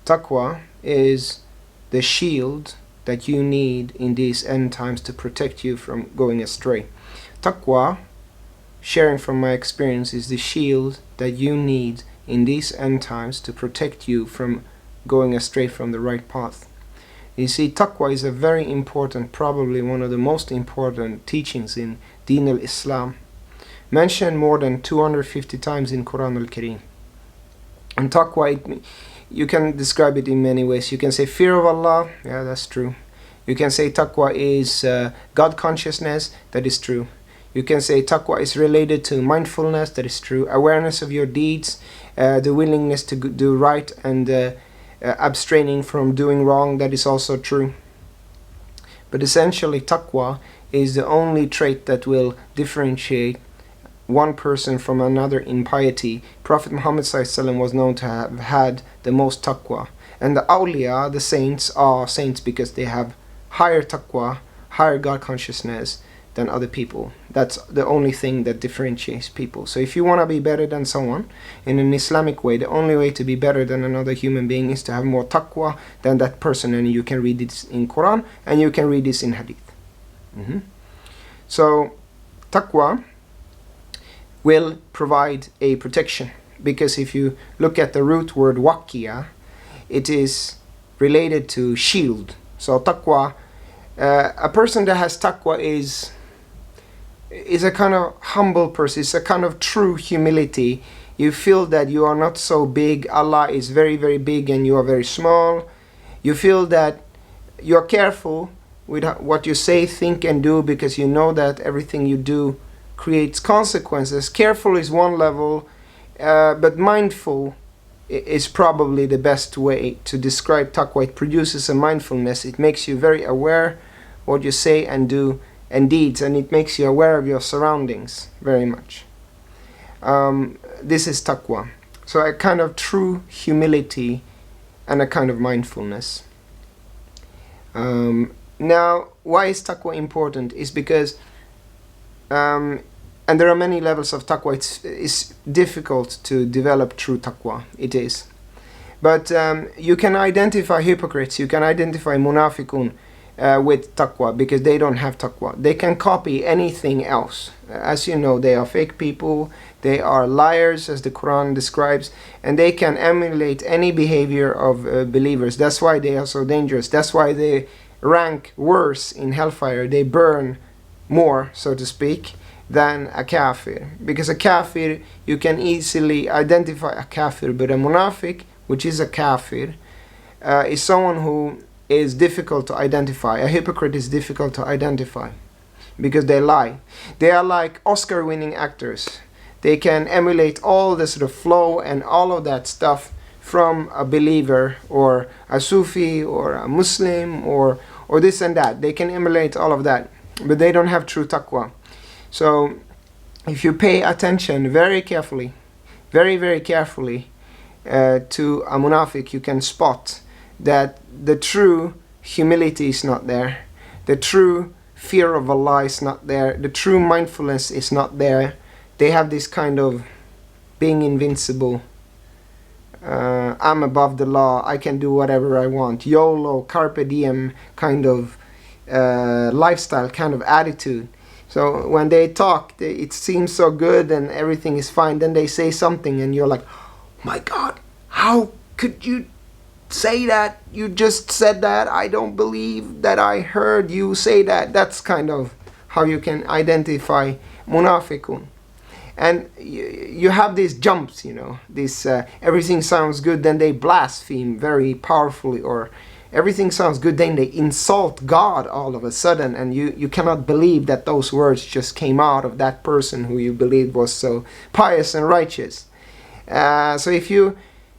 Taqwa is the shield that you need in these end times to protect you from going astray. Taqwa, sharing from my experience, is the shield that you need in these end times to protect you from going astray from the right path. You see, Taqwa is a very important, probably one of the most important teachings in Deen al-Islam, mentioned more than 250 times in Quran al-Kareem. And Taqwa, you can describe it in many ways. You can say fear of Allah, yeah, that's true. You can say Taqwa is God-consciousness, that is true. You can say Taqwa is related to mindfulness, that is true. Awareness of your deeds, the willingness to do right, and abstraining from doing wrong, that is also true. But essentially, Taqwa is the only trait that will differentiate one person from another in piety. Prophet Muhammad ﷺ was known to have had the most Taqwa. And the awliya, the saints, are saints because they have higher Taqwa, higher God consciousness than other people. That's the only thing that differentiates people. So if you want to be better than someone in an Islamic way, the only way to be better than another human being is to have more taqwa than that person. And you can read this in Quran and you can read this in Hadith. So taqwa will provide a protection, because if you look at the root word waqi'ah, it is related to shield. So taqwa, a person that has taqwa is a kind of humble person. It's a kind of true humility. You feel that you are not so big. Allah is very, very big and you are very small. You feel that you are careful with what you say, think and do, because you know that everything you do creates consequences. Careful is one level, but mindful is probably the best way to describe taqwa. It produces a mindfulness. It makes you very aware what you say and do and deeds, and it makes you aware of your surroundings very much. This is taqwa. So a kind of true humility and a kind of mindfulness. Now, why is taqwa important? Is because, and there are many levels of taqwa. It's difficult to develop true taqwa. It is. But you can identify hypocrites, you can identify munafiqun with taqwa, because they don't have taqwa. They can copy anything else. As you know, they are fake people, they are liars, as the Quran describes, and they can emulate any behavior of believers. That's why they are so dangerous. That's why they rank worse in hellfire. They burn more, so to speak, than a kafir. Because a kafir, you can easily identify a kafir, but a munafiq, which is a kafir, is someone who is difficult to identify. A hypocrite is difficult to identify because they lie. They are like Oscar-winning actors. They can emulate all the sort of flow and all of that stuff from a believer or a Sufi or a Muslim or this and that. They can emulate all of that, but they don't have true taqwa. So if you pay attention very carefully, very, very carefully to a munafiq, you can spot that the true humility is not there. The true fear of Allah is not there. The true mindfulness is not there. They have this kind of being invincible. I'm above the law. I can do whatever I want. YOLO, carpe diem kind of lifestyle, kind of attitude. So when they talk, it seems so good and everything is fine. Then they say something and you're like, oh my God, how could you say that? You just said that. I don't believe that I heard you say that. That's kind of how you can identify munafiqun. And you have these jumps, you know, this everything sounds good, then they blaspheme very powerfully, or everything sounds good, then they insult God all of a sudden, and you cannot believe that those words just came out of that person who you believed was so pious and righteous. So if you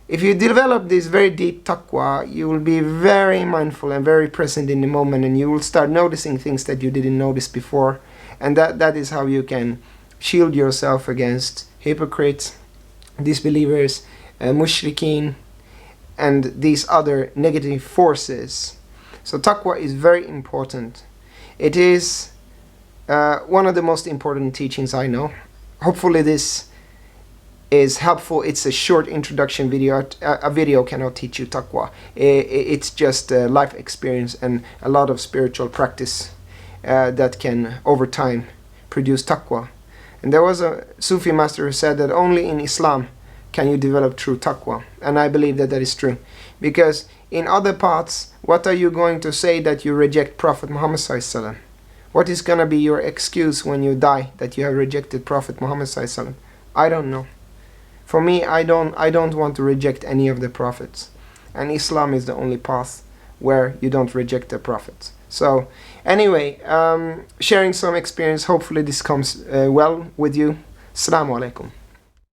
develop this very deep taqwa, you will be very mindful and very present in the moment, and you will start noticing things that you didn't notice before, and that is how you can shield yourself against hypocrites, disbelievers, mushrikeen, and these other negative forces. So taqwa is very important. It is one of the most important teachings I know. Hopefully this is helpful. It's a short introduction video. A video cannot teach you taqwa. It's just a life experience and a lot of spiritual practice that can over time produce taqwa. And there was a Sufi master who said that only in Islam can you develop true taqwa, and I believe that that is true, because in other paths, what are you going to say that you reject Prophet Muhammad sallallahu alaihi wasallam? What is gonna be your excuse when you die that you have rejected Prophet Muhammad sallallahu alaihi wasallam? I don't know. For me, I don't want to reject any of the prophets, and Islam is the only path where you don't reject the prophets. So anyway, sharing some experience. Hopefully this comes well with you. Assalamu alaikum.